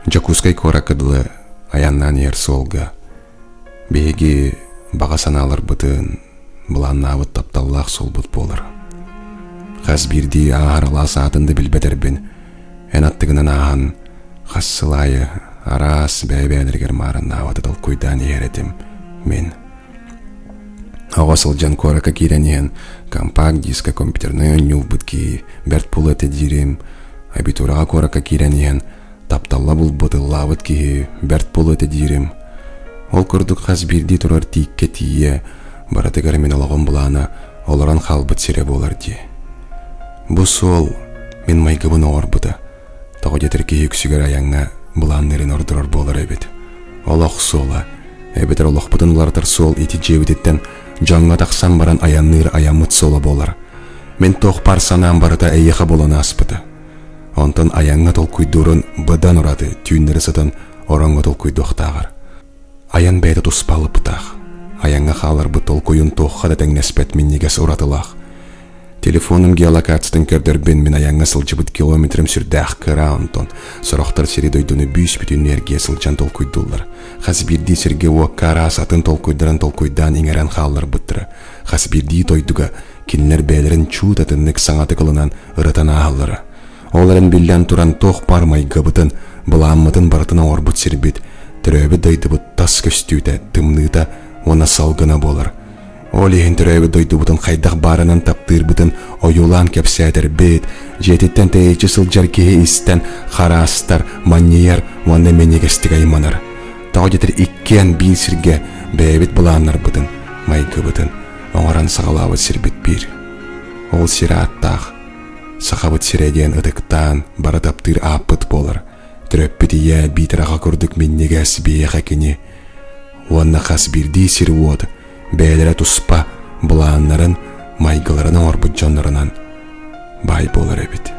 Жакускай коракыдлы аяннан ер солга. Беги баға саналар бұтын, бұланнавыт тапталлақ сол бұт болыр. Қаз бірді ағарала сатынды білбетербін, ән аттығынан ағын, қассылайы арас бәйбәніргер марын наватыдал көйдан еретім мен. Ағасыл жан корака керенен компакт диска компьютерны өңнюв бұтки бәрт пулы тедирим, абитураға корака керенен тапталла бұл бұтылла бұтки бәрт пулы тедирим. Ол күрдік қаз бірді тұрар тейікке тие, баратығар мен олағын бұлана оларан қалбыт сере болар де. Бұ сол мен майгыбын оғар бұды. Тағы детірке үксігер аяңна бұланнерін ордырар болар әбет. Олақ сола, әбетер олақ бұтын ұлартар сол еті жевітеттен жаңға тақсан баран аянныр аямыт сола болар. Мен тоқ парсанан барыта әйеға боланы аспыды. Онтын аяңға тол күйдурын бұдан ұрады, түйіндері сытын оранға тол күйдуқтағыр. Аян бәйді тұспалы бұтақ. Аянға қалар бұтол көйін тоққа да тәңнеспәт меннегес ұратылақ. Телефоным геолокациядан көрдірбен мен аянға сылжы бұт километрім сүрдәқ кіра онтон. Сұрақтар сері дойдуны бүйс бүт энергия сылжан тол көйдулар. Қас бірді серге уаққара асатын тол көйдірін тол көйдан еңерен қалар бұттыры. Қас бірді тойдуға кенлер бәлерін чуд атыннық саңаты қылынан ұрытан ағылыры. Оларын білден тұран тоқ бармай ғыбытын, бұламмытын барытына орбыт сербет. Түрәбі дойды бұт тас көстүйді, тымныда ona salgına bolar. Olihin türevi doydu butun xaydaq barının taptır butun oyulan kepsədir bit. Jetitten teyçi sılcar kehi isten xarastar manyer vanda menegestiga imanar. Tağjetir ikken bil sirge bebit bulanlar butun, maygı butun. Oğaran sağlavı sirbit bir. Ol sirattaq. Saxabıt siregen ıdıktan bara taptır apıt bolar. Türöppütiye bitirağa kurduk menneges beyekini. Ванна хас бирди сирвод, бәйлері туспа, бұланларын, майгыларының орбыт жонларынан бай болар әбет.